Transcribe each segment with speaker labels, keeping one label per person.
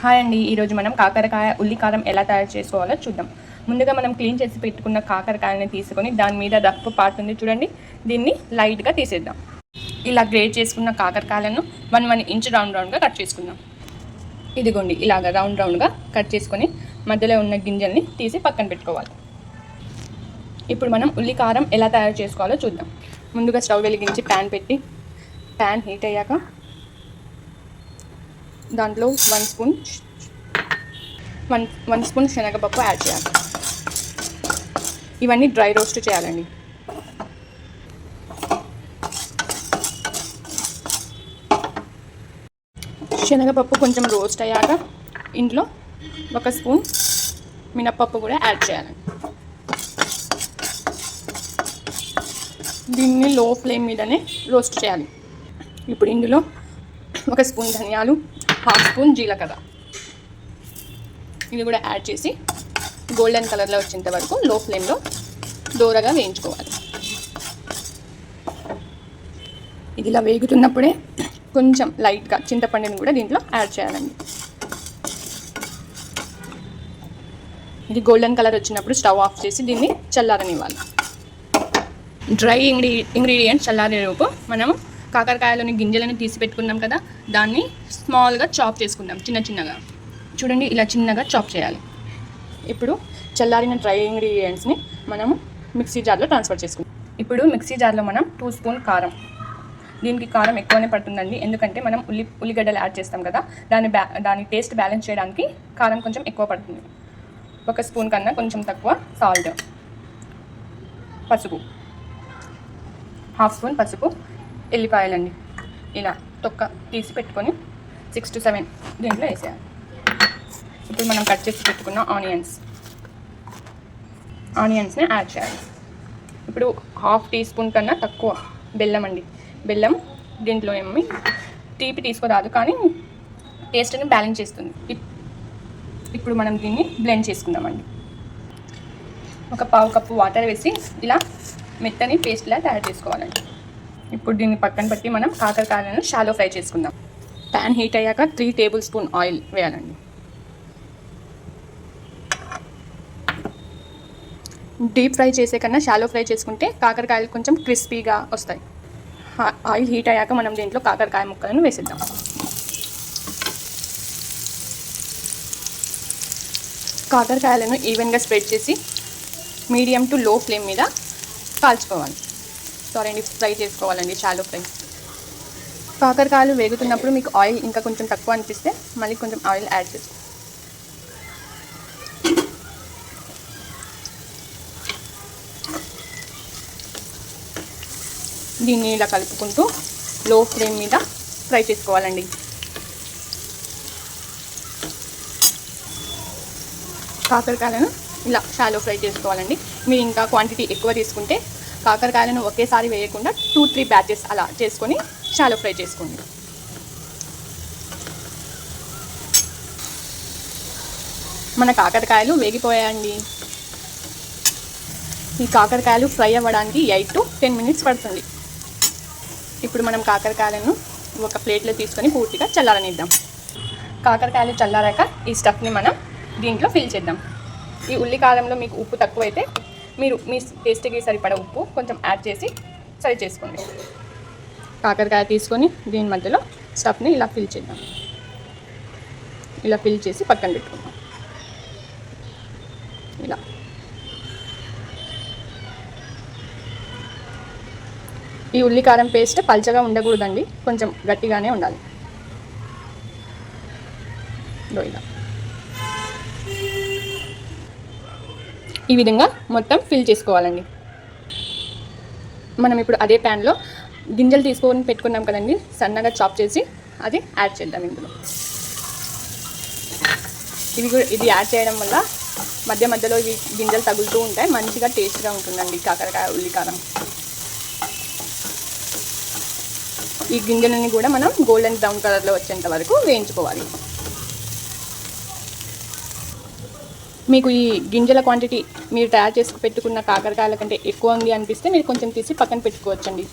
Speaker 1: Hi అండి, ఈరోజు మనం కాకరకాయ ఉల్లికారం ఎలా తయారు చేసుకోవాలో చూద్దాం. ముందుగా మనం క్లీన్ చేసి పెట్టుకున్న కాకరకాయని తీసుకొని దాని మీద రఫ్ పార్ట్ ఉంది చూడండి, దీన్ని లైట్గా తీసేద్దాం. ఇలా గ్రేట్ చేసుకున్న కాకరకాయలను 1 ఇంచ్ రౌండ్గా కట్ చేసుకుందాం. ఇదిగోండి, ఇలాగ రౌండ్గా కట్ చేసుకొని మధ్యలో ఉన్న గింజల్ని తీసి పక్కన పెట్టుకోవాలి. ఇప్పుడు మనం ఉల్లికారం ఎలా తయారు చేసుకోవాలో చూద్దాం. ముందుగా స్టవ్ వెలిగించి ప్యాన్ పెట్టి, ప్యాన్ హీట్ అయ్యాక దాంట్లో 1 స్పూన్ శనగపప్పు యాడ్ చేయాలి. ఇవన్నీ డ్రై రోస్ట్ చేయాలండి. శనగపప్పు కొంచెం రోస్ట్ అయ్యాక ఇంట్లో 1 స్పూన్ మినప్పప్పు కూడా యాడ్ చేయాలి. దీన్ని లో ఫ్లేమ్ మీదనే రోస్ట్ చేయాలి. ఇప్పుడు ఇందులో 1 స్పూన్ ధనియాలు, 1/2 స్పూన్ జీలకర్ర ఇది కూడా యాడ్ చేసి గోల్డెన్ కలర్లో వచ్చేంత వరకు లో ఫ్లేమ్లో దోరగా వేయించుకోవాలి. ఇది ఇలా వేగుతున్నప్పుడే కొంచెం లైట్గా చింతపండుని కూడా దీంట్లో యాడ్ చేయాలండి. ఇది గోల్డెన్ కలర్ వచ్చినప్పుడు స్టవ్ ఆఫ్ చేసి దీన్ని చల్లారనివ్వాలి. డ్రై ఇంగ్రీడియంట్స్ చల్లారేలోపు మనము కాకరకాయలోని గింజలను తీసి పెట్టుకున్నాం కదా, దాన్ని స్మాల్గా చాప్ చేసుకుందాం. చిన్నగా చూడండి, ఇలా చిన్నగా చాప్ చేయాలి. ఇప్పుడు చల్లారిన డ్రై ఇంగ్రీడియంట్స్ని మనము మిక్సీ జార్లో ట్రాన్స్ఫర్ చేసుకుందాం. ఇప్పుడు మిక్సీ జార్లో మనం 2 స్పూన్ కారం, దీనికి కారం ఎక్కువనే పడుతుందండి, ఎందుకంటే మనం ఉల్లిగడ్డలు యాడ్ చేస్తాం కదా, దాని టేస్ట్ బ్యాలెన్స్ చేయడానికి కారం కొంచెం ఎక్కువ పడుతుంది. 1 స్పూన్ కన్నా కొంచెం తక్కువ సాల్ట్, పసుపు 1/2 స్పూన్ పసుపు, ఎల్లిపాయలండి ఇలా తొక్క తీసి పెట్టుకొని 6 to 7 దీంట్లో వేసేయాలి. ఇప్పుడు మనం కట్ చేసి పెట్టుకున్న ఆనియన్స్ని యాడ్ చేయాలి. ఇప్పుడు 1/2 టీ స్పూన్ కన్నా తక్కువ బెల్లం అండి. బెల్లం దీంట్లో ఏమి తీపి తీసుకోరాదు, కానీ టేస్ట్ని బ్యాలెన్స్ చేస్తుంది. ఇప్పుడు మనం దీన్ని బ్లెండ్ చేసుకుందామండి. 1/4 కప్పు వాటర్ వేసి ఇలా మెత్తని పేస్ట్లా తయారు చేసుకోవాలండి. ఇప్పుడు దీన్ని పక్కన పెట్టి మనం కాకరకాయలను షాలో ఫ్రై చేసుకుందాం. ప్యాన్ హీట్ అయ్యాక 3 టేబుల్ స్పూన్ ఆయిల్ వేయాలండి. డీప్ ఫ్రై చేసే కన్నా షాలో ఫ్రై చేసుకుంటే కాకరకాయలు కొంచెం క్రిస్పీగా వస్తాయి. ఆయిల్ హీట్ అయ్యాక మనం దీంట్లో కాకరకాయ ముక్కలను వేసేద్దాం. కాకరకాయలను ఈవెన్గా స్ప్రెడ్ చేసి మీడియం టు లో ఫ్లేమ్ మీద కాల్చుకోవాలి. ఫ్రై చేసుకోవాలండి, షాలో ఫ్రై. కాకరకాయలు వేగుతున్నప్పుడు మీకు ఆయిల్ ఇంకా కొంచెం తక్కువ అనిపిస్తే మళ్ళీ కొంచెం ఆయిల్ యాడ్ చేసుకోవాలి. దీన్ని ఇలా కలుపుకుంటూ లో ఫ్లేమ్ మీద ఫ్రై చేసుకోవాలండి. కాకరకాయలను ఇలా షాలో ఫ్రై చేసుకోవాలండి. మీరు ఇంకా క్వాంటిటీ ఎక్కువ తీసుకుంటే కాకరకాయలను ఒకేసారి వేయకుండా 2-3 బ్యాచెస్ అలా చేసుకొని షాలో ఫ్రై చేసుకోండి. మన కాకరకాయలు వేగిపోయాయండి. ఈ కాకరకాయలు ఫ్రై అవ్వడానికి 8 to 10 మినిట్స్ పడుతుంది. ఇప్పుడు మనం కాకరకాయలను ఒక ప్లేట్లో తీసుకొని పూర్తిగా చల్లారనిద్దాం. కాకరకాయలు చల్లారాక ఈ స్టఫ్ని మనం దీంట్లో ఫిల్ చేద్దాం. ఈ ఉల్లికారంలో మీకు ఉప్పు తక్కువైతే మీరు మీ టేస్ట్కి సరిపడా ఉప్పు కొంచెం యాడ్ చేసి సరి చేసుకోండి. కాకరకాయ తీసుకొని దీని మధ్యలో స్టఫ్ని ఇలా ఫిల్ చేద్దాం. ఇలా ఫిల్ చేసి పక్కన పెట్టుకుందాం. ఇలా ఈ ఉల్లికారం పేస్ట్ పల్చగా ఉండకూడదండి, కొంచెం గట్టిగానే ఉండాలి. ఇలా ఈ విధంగా మొత్తం ఫిల్ చేసుకోవాలండి. మనం ఇప్పుడు అదే ప్యాన్లో గింజలు తీసుకొని పెట్టుకున్నాం కదండి, సన్నగా చాప్ చేసి అది యాడ్ చేద్దాం ఇందులో. ఇది యాడ్ చేయడం వల్ల మధ్యలో ఇవి గింజలు తగులుతూ ఉంటాయి, మంచిగా టేస్ట్గా ఉంటుందండి కాకరకాయ ఉల్లికారం. ఈ గింజలని కూడా మనం గోల్డెన్ బ్రౌన్ కలర్లో వచ్చేంత వరకు వేయించుకోవాలి. మీకు ఈ గింజల క్వాంటిటీ మీరు తయారు చేసి పెట్టుకున్న కాకరకాయల కంటే ఎక్కువ ఉంది అనిపిస్తే మీరు కొంచెం తీసి పక్కన పెట్టుకోవచ్చండి.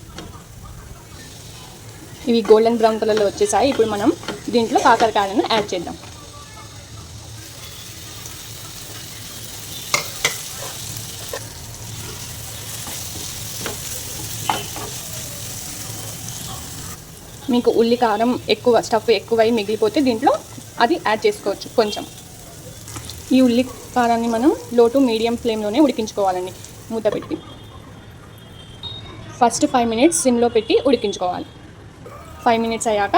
Speaker 1: ఇవి గోల్డెన్ బ్రౌన్ కలర్లో వచ్చేసాయి. ఇప్పుడు మనం దీంట్లో కాకరకాయలను యాడ్ చేద్దాం. మీకు ఉల్లి కారం ఎక్కువ స్టఫ్ ఎక్కువై మిగిలిపోతే దీంట్లో అది యాడ్ చేసుకోవచ్చు కొంచెం. ఈ ఉల్లి కారాన్ని మనం లో టు మీడియం ఫ్లేమ్లోనే ఉడికించుకోవాలండి. మూత పెట్టి ఫస్ట్ 5 మినిట్స్ సిమ్లో పెట్టి ఉడికించుకోవాలి. 5 మినిట్స్ అయ్యాక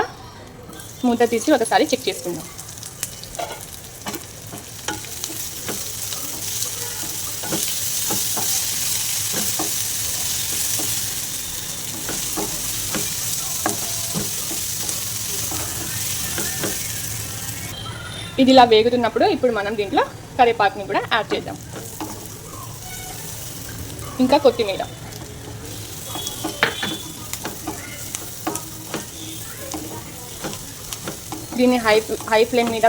Speaker 1: మూత తీసి ఒకసారి చెక్ చేసుకుందాం. ఇది ఇలా వేగుతున్నప్పుడు ఇప్పుడు మనం దీంట్లో కరివేపాకుని కూడా యాడ్ చేద్దాం, ఇంకా కొత్తిమీర. దీన్ని హై ఫ్లేమ్ మీద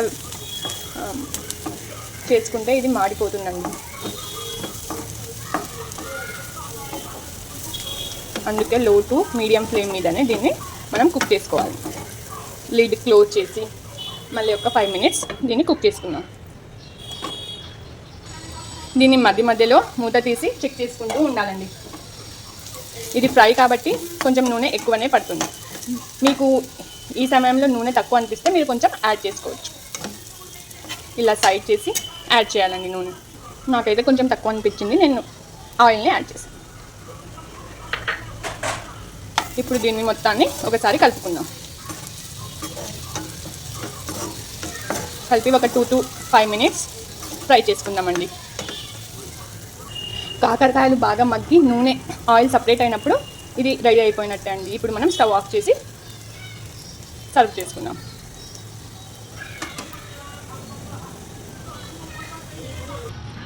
Speaker 1: చేసుకుంటే ఇది మాడిపోతుందండి. అందుకే లో టు మీడియం ఫ్లేమ్ మీదనే దీన్ని మనం కుక్ చేసుకోవాలి. లిడ్ క్లోజ్ చేసి మళ్ళీ ఒక 5 మినిట్స్ దీన్ని కుక్ చేసుకుందాం. దీన్ని మధ్య మధ్యలో మూత తీసి చెక్ చేసుకుంటూ ఉండాలండి. ఇది ఫ్రై కాబట్టి కొంచెం నూనె ఎక్కువనే పడుతుంది. మీకు ఈ సమయంలో నూనె తక్కువ అనిపిస్తే మీరు కొంచెం యాడ్ చేసుకోవచ్చు. ఇలా సైడ్ చేసి యాడ్ చేయాలండి నూనె. నాకైతే కొంచెం తక్కువ అనిపించింది, నేను ఆయిల్ని యాడ్ చేశాను. ఇప్పుడు దీన్ని మొత్తాన్ని ఒకసారి కలుపుకుందాం. కలిపి ఒక 2 to 5 మినిట్స్ ఫ్రై చేసుకుందామండి. కాకరకాయలు బాగా మగ్గి నూనె ఆయిల్ సపరేట్ అయినప్పుడు ఇది రెడీ అయిపోయినట్టే అండి. ఇప్పుడు మనం స్టవ్ ఆఫ్ చేసి సర్వ్ చేసుకుందాం.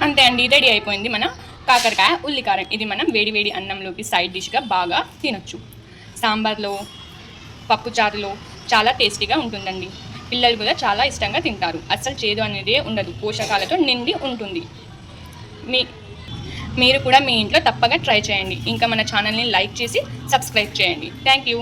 Speaker 1: అంతే అండి, రెడీ అయిపోయింది మన కాకరకాయ ఉల్లికారం. ఇది మనం వేడి వేడి అన్నంలోకి సైడ్ డిష్గా బాగా తినొచ్చు. సాంబార్లో, పప్పుచారులో చాలా టేస్టీగా ఉంటుందండి. పిల్లలు కూడా చాలా ఇష్టంగా తింటారు. అస్సలు చేదు అనేదే ఉండదు, పోషకాలతో నిండి ఉంటుంది. మీరు కూడా మీ ఇంట్లో తప్పగా ట్రై చేయండి. ఇంకా మన ఛానల్ని లైక్ చేసి సబ్స్క్రైబ్ చేయండి. Thank you.